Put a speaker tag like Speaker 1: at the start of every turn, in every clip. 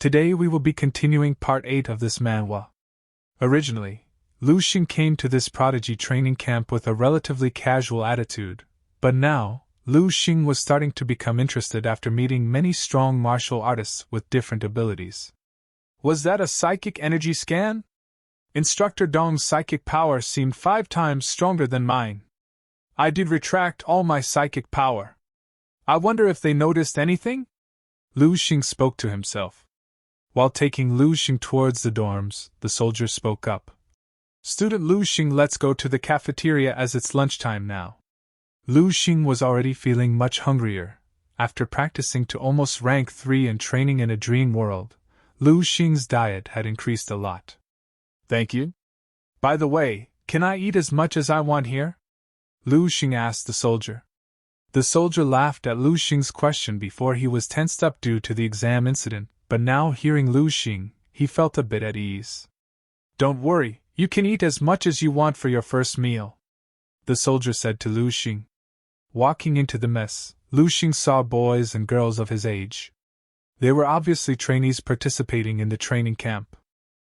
Speaker 1: Today we will be continuing part 8 of this manhwa. Originally, Sheng came to this prodigy training camp with a relatively casual attitude, but now, Sheng was starting to become interested after meeting many strong martial artists with different abilities. Was that a psychic energy scan? Instructor Dong's psychic power seemed 5 times stronger than mine. I did retract all my psychic power. I wonder if they noticed anything? Sheng spoke to himself. While taking Sheng towards the dorms, the soldier spoke up. Student Sheng, let's go to the cafeteria as it's lunchtime now. Sheng was already feeling much hungrier. After practicing to almost rank 3 and training in a dream world, Sheng's diet had increased a lot. Thank you. By the way, can I eat as much as I want here? Sheng asked the soldier. The soldier laughed at Sheng's question. Before he was tensed up due to the exam incident, but now hearing Sheng, he felt a bit at ease. Don't worry, you can eat as much as you want for your first meal, the soldier said to Sheng. Walking into the mess, Sheng saw boys and girls of his age. They were obviously trainees participating in the training camp.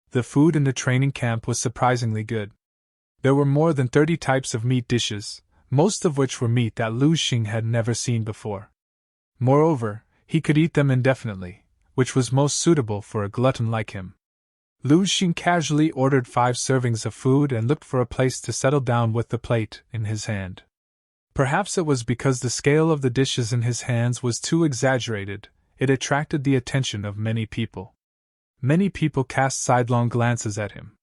Speaker 1: The food in the training camp was surprisingly good. There were more than 30 types of meat dishes, most of which were meat that Sheng had never seen before. Moreover, he could eat them indefinitely, which was most suitable for a glutton like him. Sheng casually ordered 5 servings of food and looked for a place to settle down with the plate in his hand. Perhaps it was because the scale of the dishes in his hands was too exaggerated, it attracted the attention of many people. Many people cast sidelong glances at him.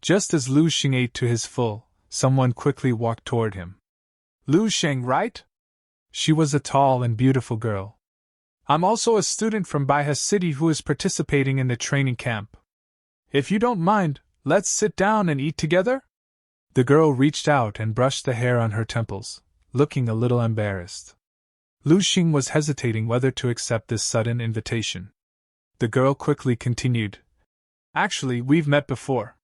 Speaker 1: Just as Sheng ate to his full, someone quickly walked toward him. Sheng, right? She was a tall and beautiful girl. I'm also a student from Manhwa City who is participating in the training camp. If you don't mind, let's sit down and eat together? The girl reached out and brushed the hair on her temples, looking a little embarrassed. Sheng was hesitating whether to accept this sudden invitation. The girl quickly continued. Actually, we've met before.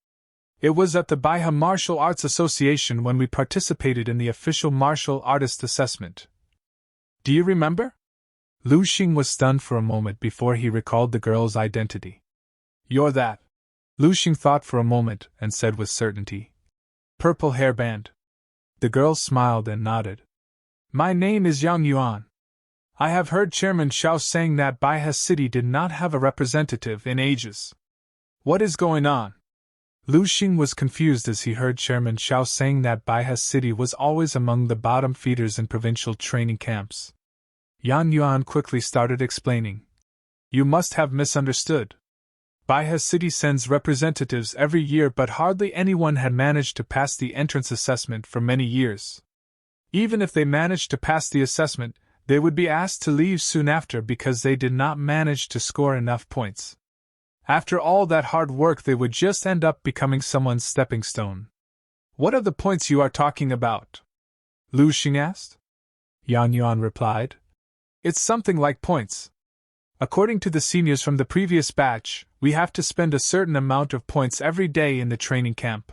Speaker 1: It was at the Manhwa Martial Arts Association when we participated in the official martial artist assessment. Do you remember? Sheng was stunned for a moment before he recalled the girl's identity. You're that. Sheng thought for a moment and said with certainty. Purple hairband. The girl smiled and nodded. My name is Yang Yuan. I have heard Chairman Xiao saying that Manhwa City did not have a representative in ages. What is going on? Sheng was confused as he heard Chairman Xiao saying that Manhwa City was always among the bottom feeders in provincial training camps. Yang Yuan quickly started explaining. You must have misunderstood. Manhwa City sends representatives every year, but hardly anyone had managed to pass the entrance assessment for many years. Even if they managed to pass the assessment, they would be asked to leave soon after because they did not manage to score enough points. After all that hard work, they would just end up becoming someone's stepping stone. What are the points you are talking about? Sheng asked. Yang Yuan replied. It's something like points. According to the seniors from the previous batch, we have to spend a certain amount of points every day in the training camp.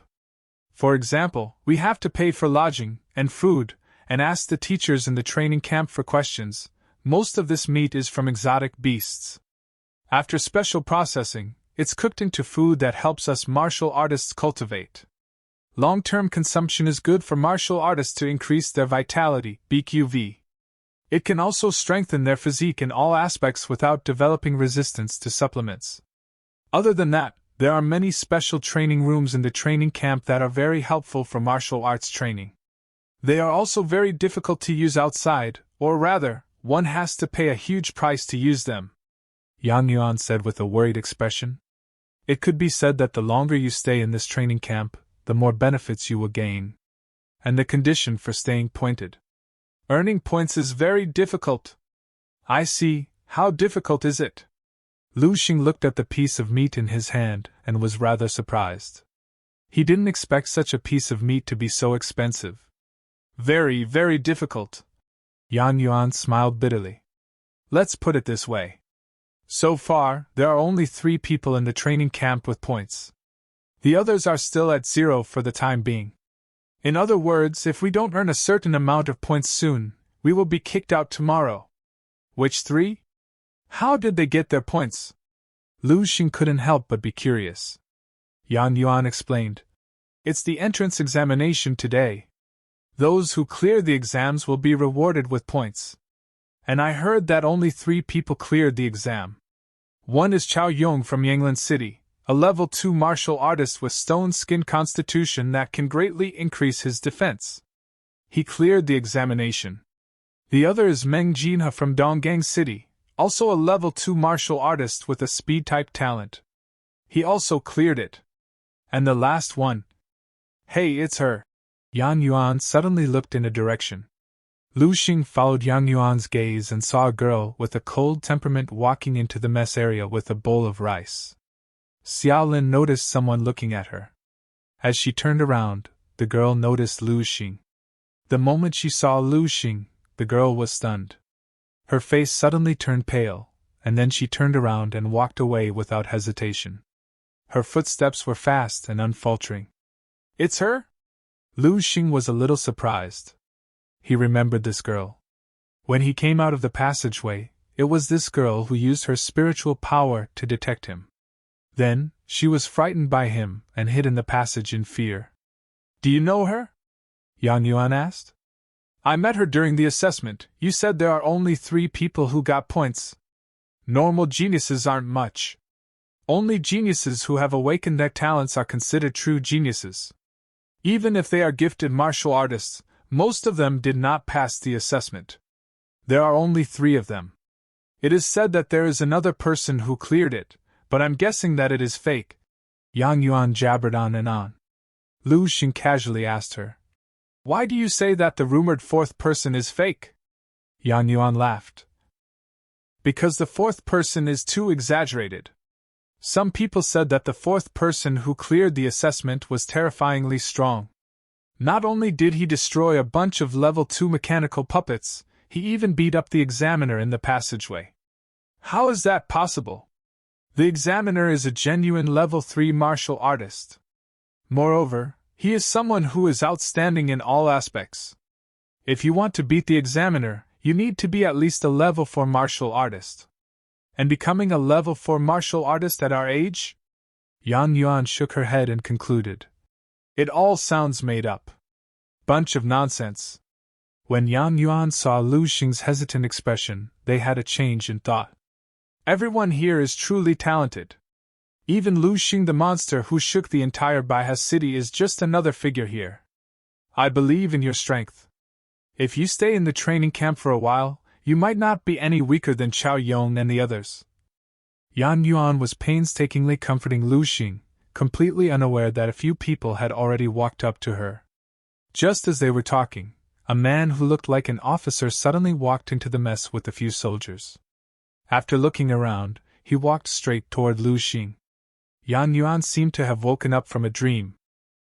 Speaker 1: For example, we have to pay for lodging and food, and ask the teachers in the training camp for questions. Most of this meat is from exotic beasts. After special processing, it's cooked into food that helps us martial artists cultivate. Long-term consumption is good for martial artists to increase their vitality, BQV. It can also strengthen their physique in all aspects without developing resistance to supplements. Other than that, there are many special training rooms in the training camp that are very helpful for martial arts training. They are also very difficult to use outside, or rather, one has to pay a huge price to use them. Yang Yuan said with a worried expression. It could be said that the longer you stay in this training camp, the more benefits you will gain. And the condition for staying pointed. Earning points is very difficult. I see. How difficult is it? Sheng looked at the piece of meat in his hand and was rather surprised. He didn't expect such a piece of meat to be so expensive. Very, very difficult. Yang Yuan smiled bitterly. Let's put it this way. So far, there are only 3 people in the training camp with points. The others are still at 0 for the time being. In other words, if we don't earn a certain amount of points soon, we will be kicked out tomorrow. Which 3? How did they get their points? Lu Xing couldn't help but be curious. Yang Yuan explained. It's the entrance examination today. Those who clear the exams will be rewarded with points. And I heard that only 3 people cleared the exam. One is Chao Yong from Yanglan City, a level 2 martial artist with stone skin constitution that can greatly increase his defense. He cleared the examination. The other is Meng Jinhe from Donggang City, also a level 2 martial artist with a speed-type talent. He also cleared it. And the last one. Hey, it's her. Yang Yuan suddenly looked in a direction. Lu Xing followed Yang Yuan's gaze and saw a girl with a cold temperament walking into the mess area with a bowl of rice. Xiaolin noticed someone looking at her. As she turned around, the girl noticed Lu Xing. The moment she saw Lu Xing, the girl was stunned. Her face suddenly turned pale, and then she turned around and walked away without hesitation. Her footsteps were fast and unfaltering. It's her? Lu Xing was a little surprised. He remembered this girl. When he came out of the passageway, it was this girl who used her spiritual power to detect him. Then, she was frightened by him and hid in the passage in fear. Do you know her? Yang Yuan asked. I met her during the assessment. You said there are only 3 people who got points. Normal geniuses aren't much. Only geniuses who have awakened their talents are considered true geniuses. Even if they are gifted martial artists, most of them did not pass the assessment. There are only 3 of them. It is said that there is another person who cleared it, but I'm guessing that it is fake. Yang Yuan jabbered on and on. Lu Xing casually asked her. Why do you say that the rumored 4th person is fake? Yang Yuan laughed. Because the 4th person is too exaggerated. Some people said that the 4th person who cleared the assessment was terrifyingly strong. Not only did he destroy a bunch of level 2 mechanical puppets, he even beat up the examiner in the passageway. How is that possible? The examiner is a genuine level 3 martial artist. Moreover, he is someone who is outstanding in all aspects. If you want to beat the examiner, you need to be at least a level 4 martial artist. And becoming a level 4 martial artist at our age? Yang Yuan shook her head and concluded. It all sounds made up. Bunch of nonsense. When Yang Yuan saw Lu Xing's hesitant expression, they had a change in thought. Everyone here is truly talented. Even Lu Xing the monster who shook the entire Baihe city is just another figure here. I believe in your strength. If you stay in the training camp for a while, you might not be any weaker than Chao Yong and the others. Yang Yuan was painstakingly comforting Lu Xing, completely unaware that a few people had already walked up to her. Just as they were talking, a man who looked like an officer suddenly walked into the mess with a few soldiers. After looking around, he walked straight toward Lu Xing. Yang Yuan seemed to have woken up from a dream.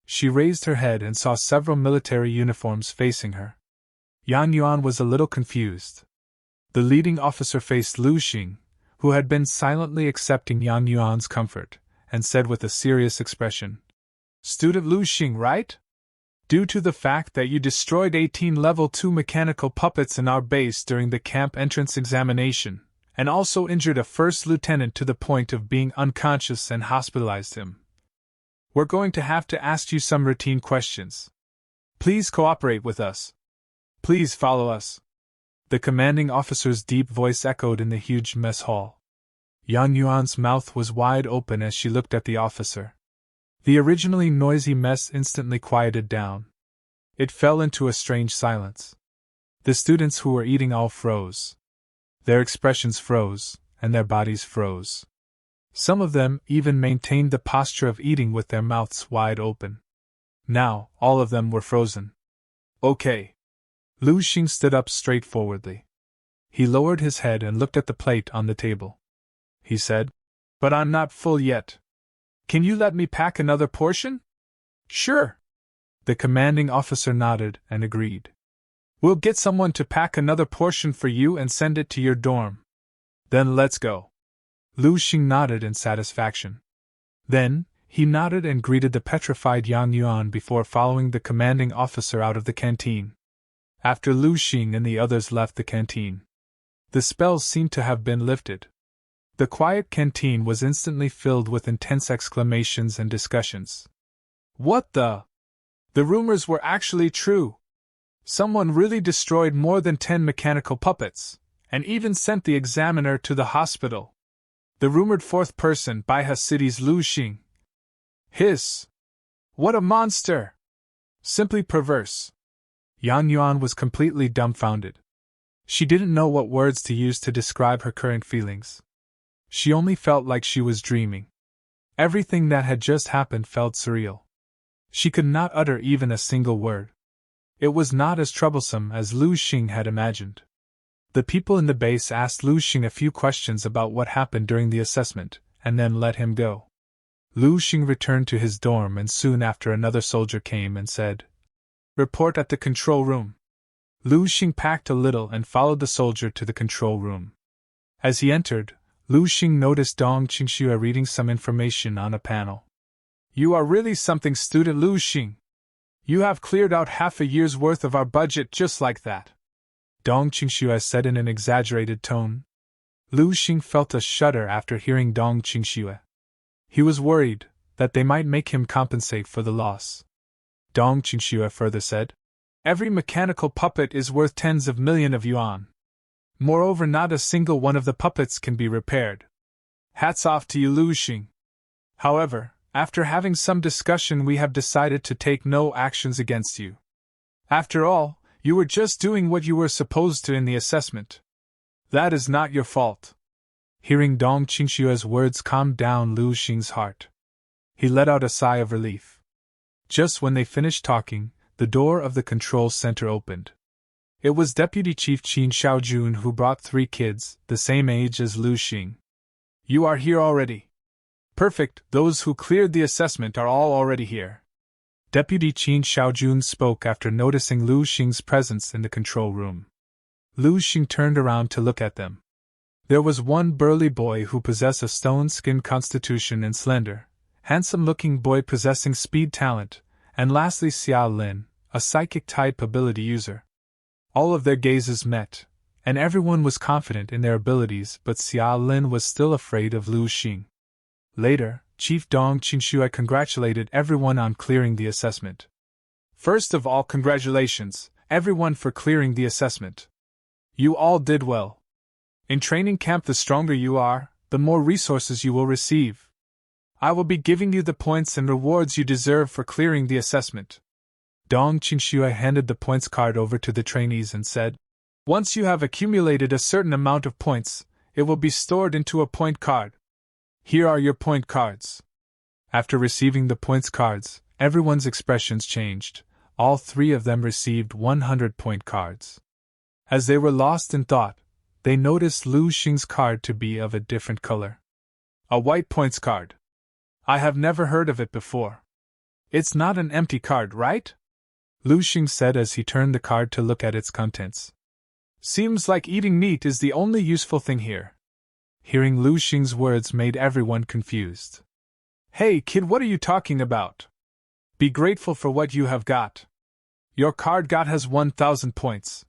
Speaker 1: She raised her head and saw several military uniforms facing her. Yang Yuan was a little confused. The leading officer faced Lu Xing, who had been silently accepting Yang Yuan's comfort, and said with a serious expression, Student Lu Xing, right? Due to the fact that you destroyed 18 level 2 mechanical puppets in our base during the camp entrance examination, and also injured a first lieutenant to the point of being unconscious and hospitalized him. We're going to have to ask you some routine questions. Please cooperate with us. Please follow us. The commanding officer's deep voice echoed in the huge mess hall. Yang Yuan's mouth was wide open as she looked at the officer. The originally noisy mess instantly quieted down. It fell into a strange silence. The students who were eating all froze. Their expressions froze, and their bodies froze. Some of them even maintained the posture of eating with their mouths wide open. Now, all of them were frozen. Okay. Lu Xing stood up straightforwardly. He lowered his head and looked at the plate on the table. He said, But I'm not full yet. Can you let me pack another portion? Sure. The commanding officer nodded and agreed. We'll get someone to pack another portion for you and send it to your dorm. Then let's go. Lu Xing nodded in satisfaction. Then, he nodded and greeted the petrified Yang Yuan before following the commanding officer out of the canteen. After Lu Xing and the others left the canteen, the spells seemed to have been lifted. The quiet canteen was instantly filled with intense exclamations and discussions. What the? The rumors were actually true. Someone really destroyed more than 10 mechanical puppets, and even sent the examiner to the hospital. The rumored fourth person, Baiha City's Lu Xing. Hiss! What a monster! Simply perverse. Yan Yuan was completely dumbfounded. She didn't know what words to use to describe her current feelings. She only felt like she was dreaming. Everything that had just happened felt surreal. She could not utter even a single word. It was not as troublesome as Lu Xing had imagined. The people in the base asked Lu Xing a few questions about what happened during the assessment, and then let him go. Lu Xing returned to his dorm, and soon after another soldier came and said, "Report at the control room." Lu Xing packed a little and followed the soldier to the control room. As he entered, Lu Xing noticed Dong Qingxue reading some information on a panel. "You are really something, student Lu Xing. You have cleared out half a year's worth of our budget just like that," Dong Qingxue said in an exaggerated tone. Lu Xing felt a shudder after hearing Dong Qingxue. He was worried that they might make him compensate for the loss. Dong Qingxue further said, "Every mechanical puppet is worth tens of millions of yuan. Moreover, not a single one of the puppets can be repaired. Hats off to you, Lu Xing. However, after having some discussion, we have decided to take no actions against you. After all, you were just doing what you were supposed to in the assessment. That is not your fault." Hearing Dong Qingxue's words calmed down Lu Xing's heart. He let out a sigh of relief. Just when they finished talking, the door of the control center opened. It was Deputy Chief Qin Xiaojun who brought 3 kids, the same age as Lu Xing. "You are here already. Perfect, those who cleared the assessment are all already here." Deputy Qin Xiaojun spoke after noticing Lu Xing's presence in the control room. Lu Xing turned around to look at them. There was one burly boy who possessed a stone-skinned constitution and slender, handsome-looking boy possessing speed talent, and lastly Xia Lin, a psychic-type ability user. All of their gazes met, and everyone was confident in their abilities, but Xia Lin was still afraid of Lu Xing. Later, Chief Dong Qingxue congratulated everyone on clearing the assessment. "First of all, congratulations, everyone, for clearing the assessment. You all did well. In training camp, the stronger you are, the more resources you will receive. I will be giving you the points and rewards you deserve for clearing the assessment." Dong Qingxue handed the points card over to the trainees and said, "Once you have accumulated a certain amount of points, it will be stored into a point card. Here are your point cards." After receiving the points cards, everyone's expressions changed. All 3 of them received 100 point cards. As they were lost in thought, they noticed Lu Xing's card to be of a different color. "A white points card. I have never heard of it before. It's not an empty card, right?" Lu Xing said as he turned the card to look at its contents. "Seems like eating meat is the only useful thing here." Hearing Lu Xing's words made everyone confused. "Hey kid, what are you talking about? Be grateful for what you have got. Your card got has 1,000 points.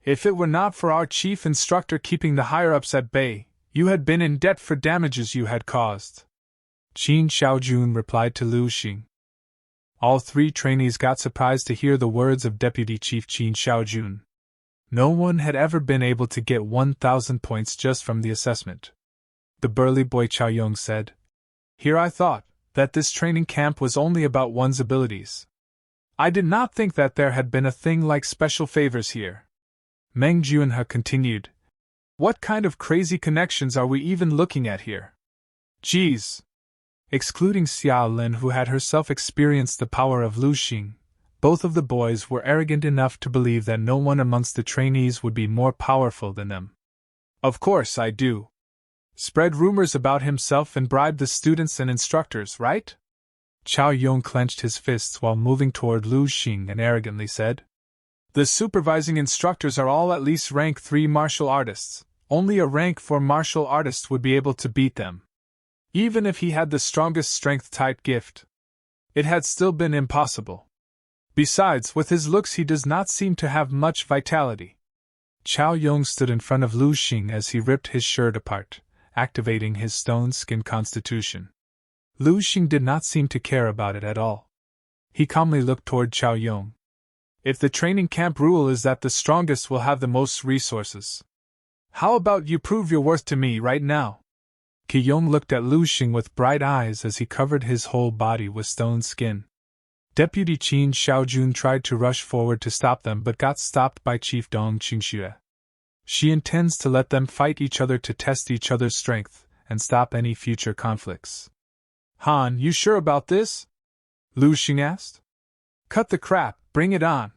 Speaker 1: If it were not for our chief instructor keeping the higher-ups at bay, you had been in debt for damages you had caused." Qin Xiaojun replied to Lu Xing. All 3 trainees got surprised to hear the words of Deputy Chief Qin Xiaojun. No one had ever been able to get 1,000 points just from the assessment. The burly boy Chao Yong said, "Here I thought that this training camp was only about one's abilities. I did not think that there had been a thing like special favors here." Meng Juanhe continued, "What kind of crazy connections are we even looking at here? Geez." Excluding Xia Lin, who had herself experienced the power of Lu Xing, both of the boys were arrogant enough to believe that no one amongst the trainees would be more powerful than them. "Of course I do. Spread rumors about himself and bribe the students and instructors, right?" Chao Yong clenched his fists while moving toward Lu Xing and arrogantly said, "The supervising instructors are all at least rank 3 martial artists. Only a rank 4 martial artist would be able to beat them. Even if he had the strongest strength-type gift, it had still been impossible. Besides, with his looks he does not seem to have much vitality." Chao Yong stood in front of Lu Xing as he ripped his shirt apart, activating his stone skin constitution. Lu Xing did not seem to care about it at all. He calmly looked toward Chao Yong. If the training camp rule is that the strongest will have the most resources, how about you prove your worth to me right now? Qi Yong looked at Lu Xing with bright eyes as he covered his whole body with stone skin. Deputy Qin Xiaojun tried to rush forward to stop them but got stopped by Chief Dong Qingxue. She intends to let them fight each other to test each other's strength and stop any future conflicts. Han, you sure about this? Lu Xing asked. Cut the crap, bring it on.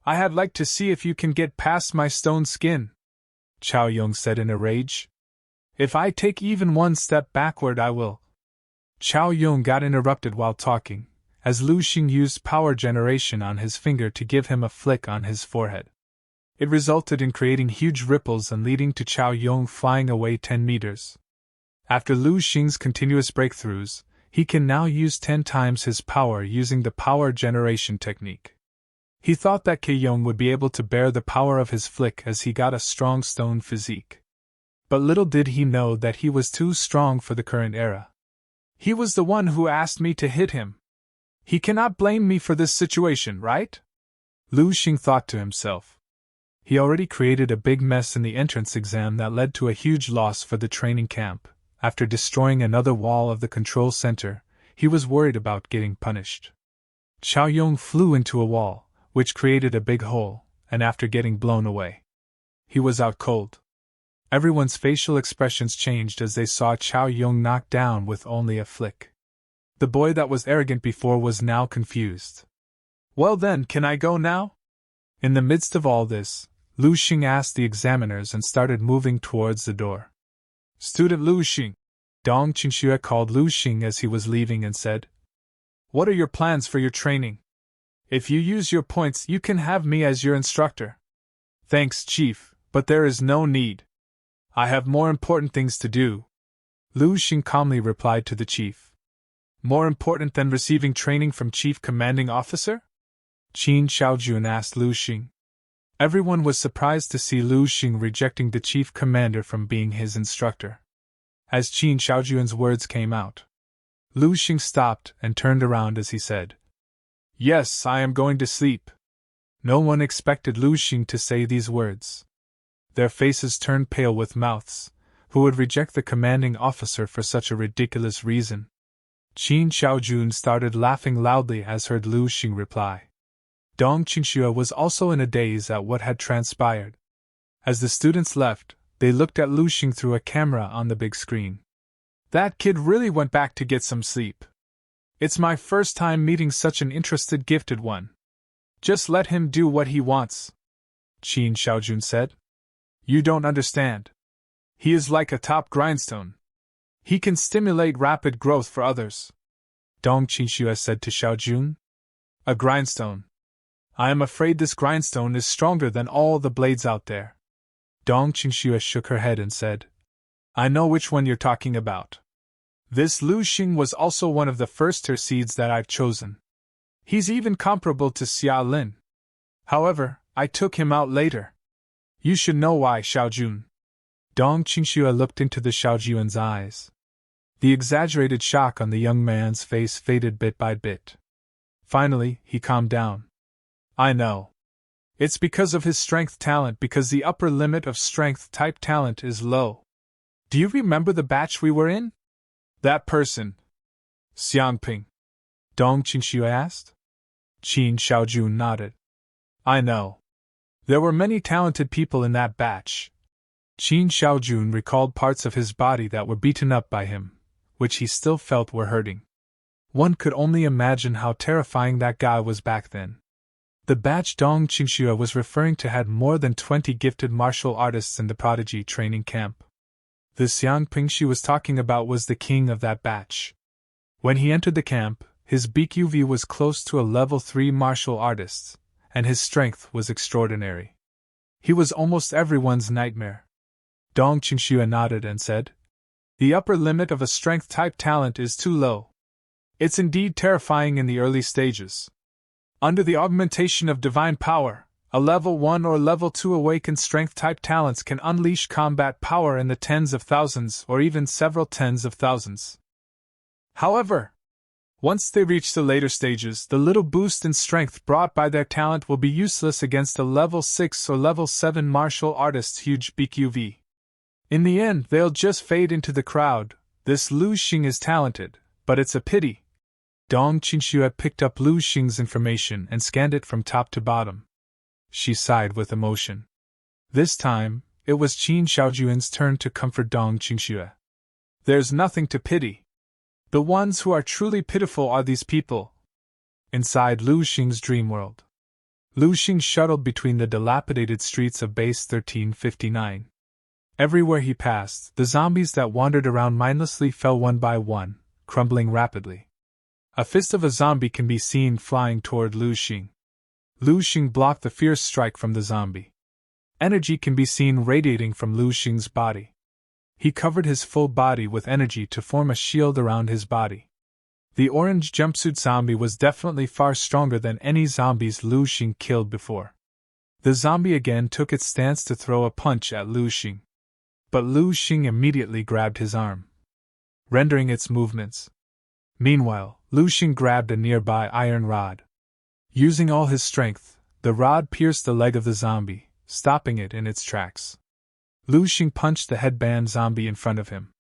Speaker 1: I'd like to see if you can get past my stone skin, Chao Yong said in a rage. If I take even one step backward, I will. Chao Yong got interrupted while talking, as Lu Xing used power generation on his finger to give him a flick on his forehead. It resulted in creating huge ripples and leading to Chao Yong flying away 10 meters. After Lu Xing's continuous breakthroughs, he can now use 10 times his power using the power generation technique. He thought that Qi Yong would be able to bear the power of his flick as he got a strong stone physique. But little did he know that he was too strong for the current era. He was the one who asked me to hit him. He cannot blame me for this situation, right? Lu Xing thought to himself. He already created a big mess in the entrance exam that led to a huge loss for the training camp. After destroying another wall of the control center, he was worried about getting punished. Chao Yong flew into a wall, which created a big hole, and after getting blown away, he was out cold. Everyone's facial expressions changed as they saw Chao Yong knocked down with only a flick. The boy that was arrogant before was now confused. Well then, can I go now? In the midst of all this, Lu Xing asked the examiners and started moving towards the door. Student Lu Xing, Dong Qingxue called Lu Xing as he was leaving and said, What are your plans for your training? If you use your points, you can have me as your instructor. Thanks, Chief, but there is no need. I have more important things to do, Lu Xing calmly replied to the chief. More important than receiving training from Chief Commanding Officer? Qin Xiaojun asked Lu Xing. Everyone was surprised to see Lu Xing rejecting the chief commander from being his instructor. As Qin Xiaojun's words came out, Lu Xing stopped and turned around as he said, Yes, I am going to sleep. No one expected Lu Xing to say these words. Their faces turned pale with mouths. Who would reject the commanding officer for such a ridiculous reason? Qin Xiaojun started laughing loudly as heard Lu Xing reply. Dong Qingxue was also in a daze at what had transpired. As the students left, they looked at Lu Xing through a camera on the big screen. That kid really went back to get some sleep. It's my first time meeting such an interested, gifted one. Just let him do what he wants, Qin Xiaojun said. You don't understand. He is like a top grindstone. He can stimulate rapid growth for others, Dong Qingxue said to Xiaojun. A grindstone. I am afraid this grindstone is stronger than all the blades out there. Dong Qingxue shook her head and said, I know which one you're talking about. This Lu Xing was also one of the first tier seeds that I've chosen. He's even comparable to Xia Lin. However, I took him out later. You should know why, Xiaojun. Dong Qingxue looked into the Xiaojun's eyes. The exaggerated shock on the young man's face faded bit by bit. Finally, he calmed down. I know. It's because of his strength talent, because the upper limit of strength type talent is low. Do you remember the batch we were in? That person. Xiangping. Dong Qingxue asked. Qin Xiaojun nodded. I know. There were many talented people in that batch. Qin Xiaojun recalled parts of his body that were beaten up by him, which he still felt were hurting. One could only imagine how terrifying that guy was back then. The batch Dong Qingxue was referring to had more than 20 gifted martial artists in the prodigy training camp. The Xiangping she was talking about was the king of that batch. When he entered the camp, his BQV was close to a level 3 martial artist, and his strength was extraordinary. He was almost everyone's nightmare. Dong Qingxue nodded and said, The upper limit of a strength-type talent is too low. It's indeed terrifying in the early stages. Under the augmentation of divine power, A level 1 or level 2 awakened strength type talents can unleash combat power in the tens of thousands or even several tens of thousands. However, once they reach the later stages, the little boost in strength brought by their talent will be useless against a level 6 or level 7 martial artist's huge BQV. In the end, they'll just fade into the crowd. This Lu Xing is talented, but it's a pity. Dong Qingxue picked up Lu Xing's information and scanned it from top to bottom. She sighed with emotion. This time, it was Qin Xiaojuan's turn to comfort Dong Qingxue. There's nothing to pity. The ones who are truly pitiful are these people. Inside Lu Xing's dream world, Lu Xing shuttled between the dilapidated streets of Base 1359. Everywhere he passed, the zombies that wandered around mindlessly fell one by one, crumbling rapidly. A fist of a zombie can be seen flying toward Lu Xing. Lu Xing blocked the fierce strike from the zombie. Energy can be seen radiating from Lu Xing's body. He covered his full body with energy to form a shield around his body. The orange jumpsuit zombie was definitely far stronger than any zombies Lu Xing killed before. The zombie again took its stance to throw a punch at Lu Xing. But Lu Xing immediately grabbed his arm, rendering its movements. Meanwhile, Lu Xing grabbed a nearby iron rod. Using all his strength, the rod pierced the leg of the zombie, stopping it in its tracks. Lu Xing punched the headband zombie in front of him.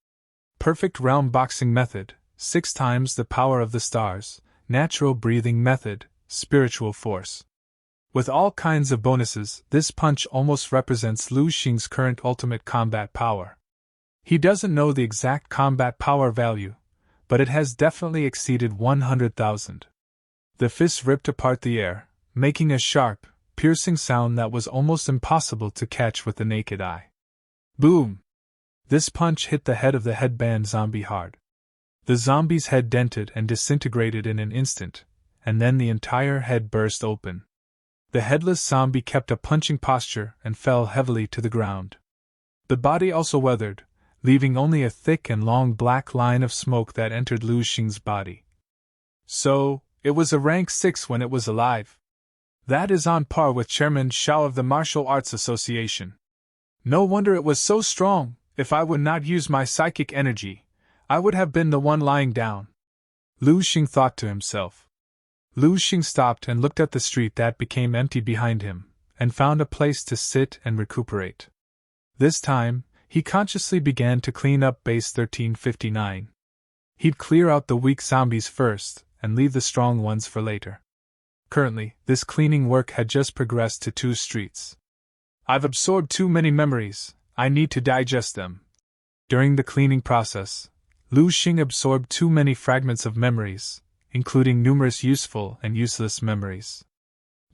Speaker 1: Perfect realm boxing method, 6 times the power of the stars, natural breathing method, spiritual force. With all kinds of bonuses, this punch almost represents Lu Xing's current ultimate combat power. He doesn't know the exact combat power value, but it has definitely exceeded 100,000. The fist ripped apart the air, making a sharp, piercing sound that was almost impossible to catch with the naked eye. Boom! This punch hit the head of the headband zombie hard. The zombie's head dented and disintegrated in an instant, and then the entire head burst open. The headless zombie kept a punching posture and fell heavily to the ground. The body also weathered, leaving only a thick and long black line of smoke that entered Lu Xing's body. So, it was a rank 6 when it was alive. That is on par with Chairman Shao of the Martial Arts Association. No wonder it was so strong. If I would not use my psychic energy, I would have been the one lying down. Lu Xing thought to himself. Lu Xing stopped and looked at the street that became empty behind him, and found a place to sit and recuperate. This time, he consciously began to clean up Base 1359. He'd clear out the weak zombies first, and leave the strong ones for later. Currently, this cleaning work had just progressed to 2 streets. I've absorbed too many memories, I need to digest them. During the cleaning process, Lu Xing absorbed too many fragments of memories, including numerous useful and useless memories.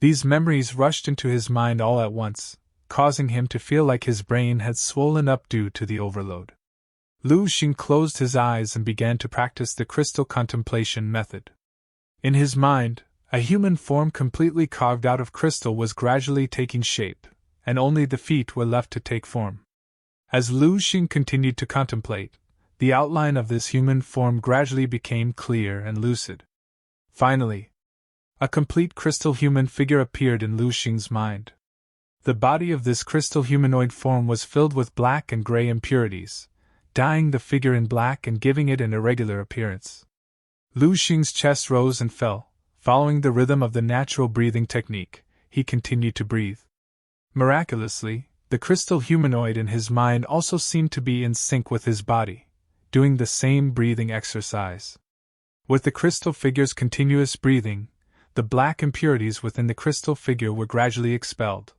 Speaker 1: These memories rushed into his mind all at once, causing him to feel like his brain had swollen up due to the overload. Lu Xing closed his eyes and began to practice the crystal contemplation method. In his mind, a human form completely carved out of crystal was gradually taking shape, and only the feet were left to take form. As Lu Xing continued to contemplate, the outline of this human form gradually became clear and lucid. Finally, a complete crystal human figure appeared in Lu Xing's mind. The body of this crystal humanoid form was filled with black and gray impurities, dyeing the figure in black and giving it an irregular appearance. Lu Xing's chest rose and fell. Following the rhythm of the natural breathing technique, he continued to breathe. Miraculously, the crystal humanoid in his mind also seemed to be in sync with his body, doing the same breathing exercise. With the crystal figure's continuous breathing, the black impurities within the crystal figure were gradually expelled.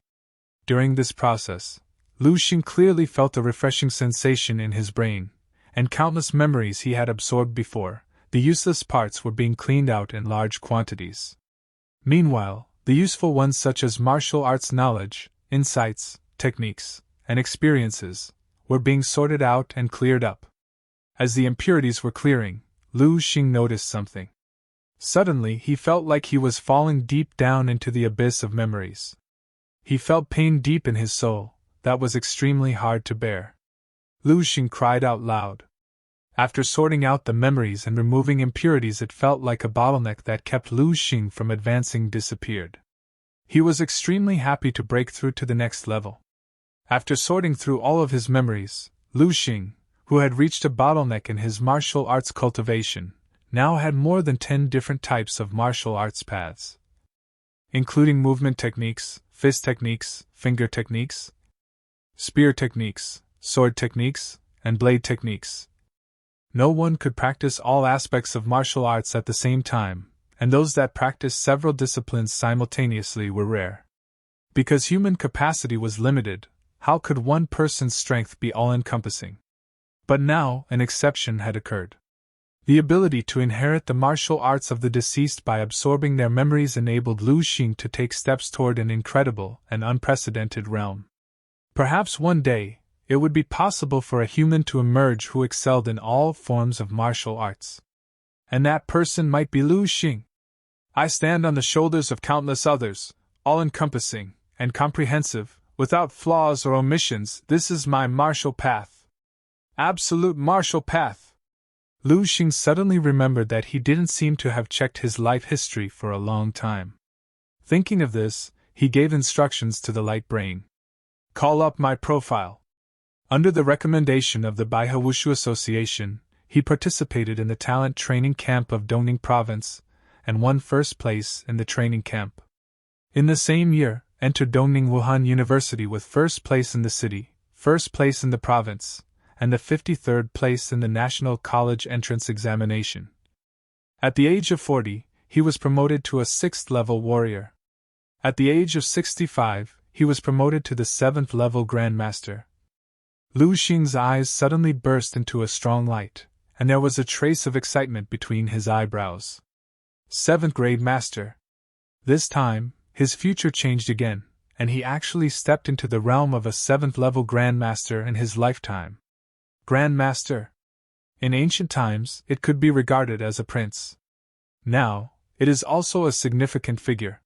Speaker 1: During this process, Lu Xing clearly felt a refreshing sensation in his brain, and countless memories he had absorbed before. The useless parts were being cleaned out in large quantities. Meanwhile, the useful ones such as martial arts knowledge, insights, techniques, and experiences were being sorted out and cleared up. As the impurities were clearing, Lu Xing noticed something. Suddenly he felt like he was falling deep down into the abyss of memories. He felt pain deep in his soul that was extremely hard to bear. Lu Xing cried out loud. After sorting out the memories and removing impurities, it felt like a bottleneck that kept Lu Xing from advancing disappeared. He was extremely happy to break through to the next level. After sorting through all of his memories, Lu Xing, who had reached a bottleneck in his martial arts cultivation, now had more than 10 different types of martial arts paths, including movement techniques, fist techniques, finger techniques, spear techniques, sword techniques, and blade techniques. No one could practice all aspects of martial arts at the same time, and those that practiced several disciplines simultaneously were rare. Because human capacity was limited, how could one person's strength be all-encompassing? But now, an exception had occurred. The ability to inherit the martial arts of the deceased by absorbing their memories enabled Lu Xing to take steps toward an incredible and unprecedented realm. Perhaps one day, it would be possible for a human to emerge who excelled in all forms of martial arts. And that person might be Lu Xing. I stand on the shoulders of countless others, all-encompassing and comprehensive, without flaws or omissions. This is my martial path. Absolute martial path. Lu Xing suddenly remembered that he didn't seem to have checked his life history for a long time. Thinking of this, he gave instructions to the light brain. Call up my profile. Under the recommendation of the Baihe Wushu Association, he participated in the talent training camp of Dongning Province, and won first place in the training camp. In the same year, entered Dongning Wuhan University with first place in the city, first place in the province, and the 53rd place in the National College Entrance Examination. At the age of 40, he was promoted to a 6th-level warrior. At the age of 65, he was promoted to the 7th-level Grandmaster. Lu Xing's eyes suddenly burst into a strong light, and there was a trace of excitement between his eyebrows. 7th grade master. This time, his future changed again, and he actually stepped into the realm of a 7th-level Grandmaster in his lifetime. Grandmaster. In ancient times, it could be regarded as a prince. Now, it is also a significant figure.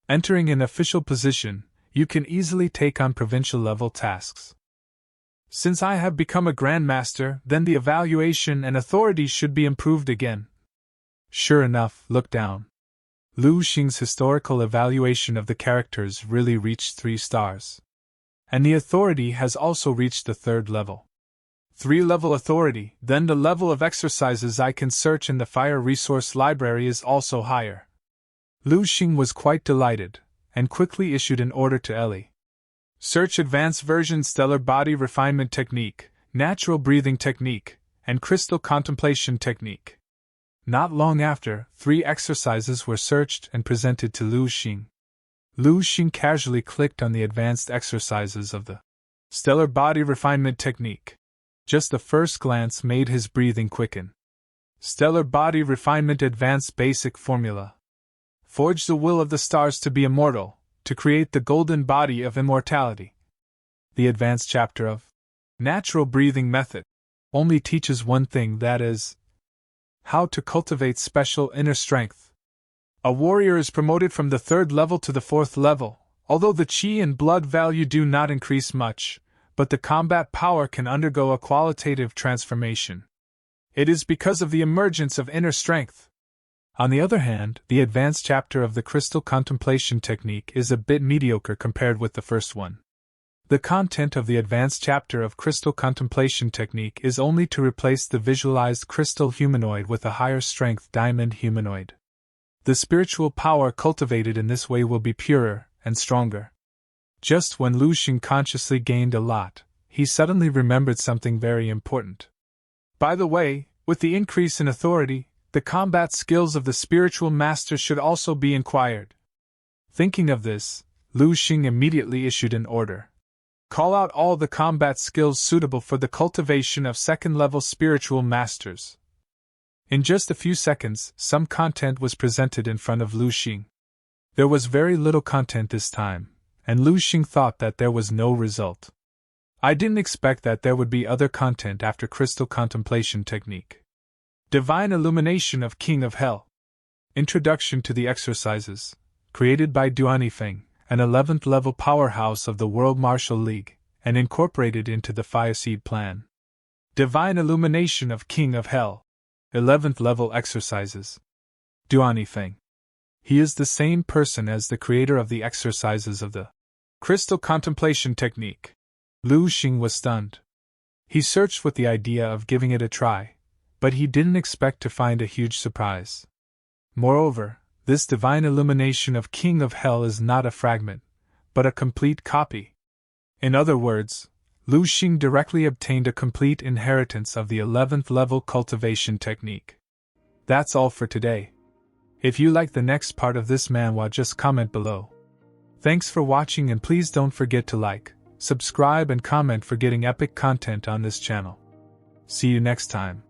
Speaker 1: Entering an official position, you can easily take on provincial-level tasks. Since I have become a Grandmaster, then the evaluation and authority should be improved again. Sure enough, look down. Lu Xing's historical evaluation of the characters really reached 3 stars. And the authority has also reached the 3rd level. 3-level authority, then the level of exercises I can search in the Fire Resource Library is also higher. Lu Xing was quite delighted, and quickly issued an order to Ellie. Search Advanced Version Stellar Body Refinement Technique, Natural Breathing Technique, and Crystal Contemplation Technique. Not long after, 3 exercises were searched and presented to Lu Xing. Lu Xing casually clicked on the advanced exercises of the Stellar Body Refinement Technique. Just the first glance made his breathing quicken. Stellar Body Refinement Advanced Basic Formula. Forge the will of the stars to be immortal, to create the golden body of immortality. The advanced chapter of Natural Breathing Method only teaches one thing, that is, how to cultivate special inner strength. A warrior is promoted from the 3rd level to the 4th level, although the chi and blood value do not increase much, but the combat power can undergo a qualitative transformation. It is because of the emergence of inner strength. On the other hand, the advanced chapter of the Crystal Contemplation Technique is a bit mediocre compared with the first one. The content of the advanced chapter of Crystal Contemplation Technique is only to replace the visualized crystal humanoid with a higher strength diamond humanoid. The spiritual power cultivated in this way will be purer and stronger. Just when Lu Xing consciously gained a lot, he suddenly remembered something very important. By the way, with the increase in authority, the combat skills of the spiritual master should also be inquired. Thinking of this, Lu Xing immediately issued an order. Call out all the combat skills suitable for the cultivation of 2nd-level spiritual masters. In just a few seconds, some content was presented in front of Lu Xing. There was very little content this time, and Lu Xing thought that there was no result. I didn't expect that there would be other content after Crystal Contemplation Technique. Divine Illumination of King of Hell. Introduction to the Exercises, created by Duanifeng, an 11th-level powerhouse of the World Martial League, and incorporated into the Fireseed Plan. Divine Illumination of King of Hell. 11th-level Exercises. Duanifeng. He is the same person as the creator of the exercises of the crystal contemplation technique. Lu Xing was stunned. He searched with the idea of giving it a try, but he didn't expect to find a huge surprise. Moreover, this divine illumination of King of Hell is not a fragment, but a complete copy. In other words, Lu Xing directly obtained a complete inheritance of the 11th level cultivation technique. That's all for today. If you like the next part of this manhwa, just comment below. Thanks for watching, and please don't forget to like, subscribe and comment for getting epic content on this channel. See you next time.